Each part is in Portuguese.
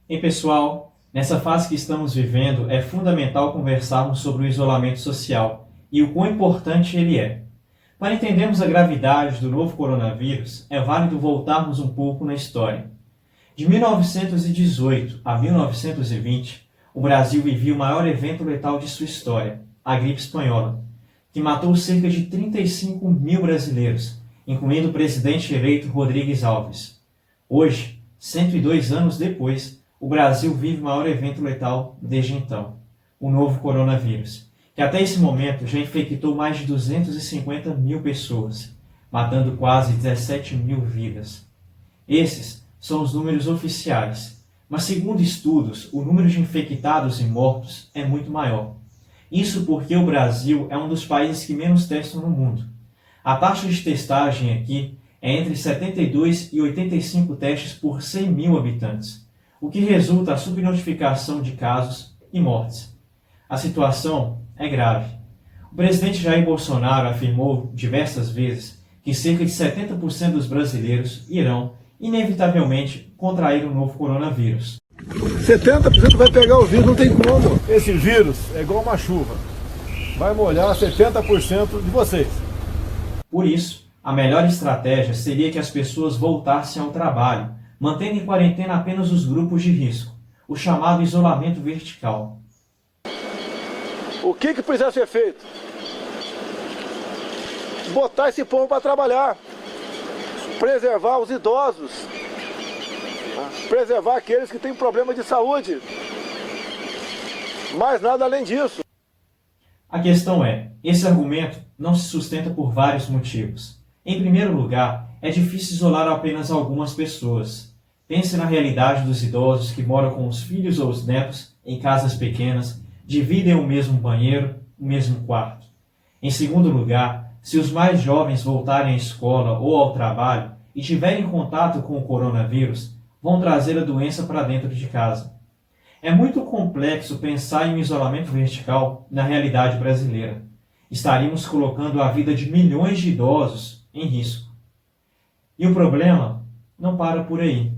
Ei pessoal, nessa fase que estamos vivendo é fundamental conversarmos sobre o isolamento social e o quão importante ele é. Para entendermos a gravidade do novo coronavírus, é válido voltarmos um pouco na história. De 1918 a 1920, o Brasil vivia o maior evento letal de sua história, a gripe espanhola, que matou cerca de 35 mil brasileiros, incluindo o presidente eleito Rodrigues Alves. Hoje, 102 anos depois, o Brasil vive o maior evento letal desde então, o novo coronavírus, que até esse momento já infectou mais de 250 mil pessoas, matando quase 17 mil vidas. Esses são os números oficiais, mas segundo estudos, o número de infectados e mortos é muito maior. Isso porque o Brasil é um dos países que menos testam no mundo. A taxa de testagem aqui é entre 72 e 85 testes por 100 mil habitantes, o que resulta a subnotificação de casos e mortes. A situação é grave. O presidente Jair Bolsonaro afirmou diversas vezes que cerca de 70% dos brasileiros irão, inevitavelmente, contrair o novo coronavírus. 70% vai pegar o vírus, não tem como. Esse vírus é igual uma chuva. Vai molhar 70% de vocês. Por isso, a melhor estratégia seria que as pessoas voltassem ao trabalho, mantendo em quarentena apenas os grupos de risco, o chamado isolamento vertical. O que precisa ser feito? Botar esse povo para trabalhar, preservar os idosos, preservar aqueles que têm problema de saúde. Mais nada além disso. A questão é, esse argumento não se sustenta por vários motivos. Em primeiro lugar, é difícil isolar apenas algumas pessoas. Pense na realidade dos idosos que moram com os filhos ou os netos em casas pequenas, dividem o mesmo banheiro, o mesmo quarto. Em segundo lugar, se os mais jovens voltarem à escola ou ao trabalho e tiverem contato com o coronavírus, vão trazer a doença para dentro de casa. É muito complexo pensar em um isolamento vertical na realidade brasileira. Estaríamos colocando a vida de milhões de idosos em risco. E o problema não para por aí.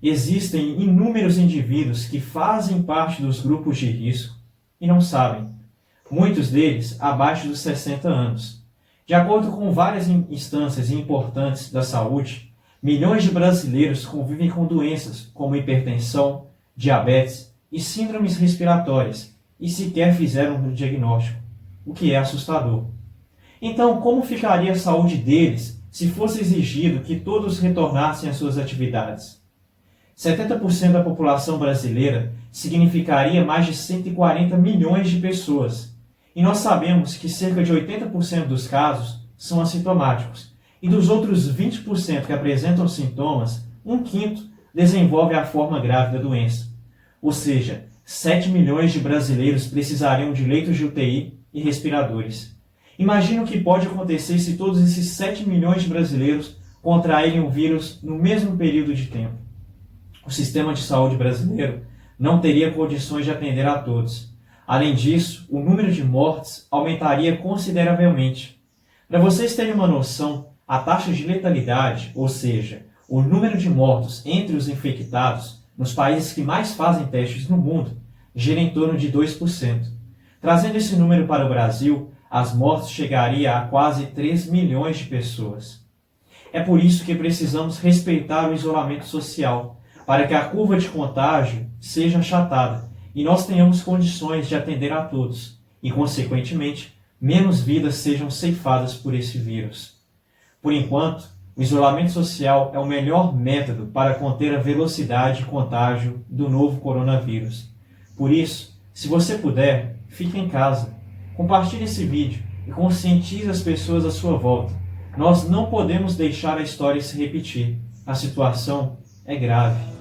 Existem inúmeros indivíduos que fazem parte dos grupos de risco e não sabem. Muitos deles abaixo dos 60 anos. De acordo com várias instâncias importantes da saúde, milhões de brasileiros convivem com doenças como hipertensão, diabetes e síndromes respiratórias e sequer fizeram o diagnóstico, o que é assustador. Então, como ficaria a saúde deles se fosse exigido que todos retornassem às suas atividades? 70% da população brasileira significaria mais de 140 milhões de pessoas. E nós sabemos que cerca de 80% dos casos são assintomáticos. E dos outros 20% que apresentam sintomas, 1/5 desenvolve a forma grave da doença. Ou seja, 7 milhões de brasileiros precisariam de leitos de UTI e respiradores. Imagina o que pode acontecer se todos esses 7 milhões de brasileiros contraírem o vírus no mesmo período de tempo. O sistema de saúde brasileiro não teria condições de atender a todos. Além disso, o número de mortes aumentaria consideravelmente. Para vocês terem uma noção, a taxa de letalidade, ou seja, o número de mortos entre os infectados nos países que mais fazem testes no mundo, gira em torno de 2%. Trazendo esse número para o Brasil, as mortes chegariam a quase 3 milhões de pessoas. É por isso que precisamos respeitar o isolamento social, para que a curva de contágio seja achatada e nós tenhamos condições de atender a todos e, consequentemente, menos vidas sejam ceifadas por esse vírus. Por enquanto, o isolamento social é o melhor método para conter a velocidade de contágio do novo coronavírus. Por isso, se você puder, fique em casa, compartilhe esse vídeo e conscientize as pessoas à sua volta. Nós não podemos deixar a história se repetir. A situação é grave.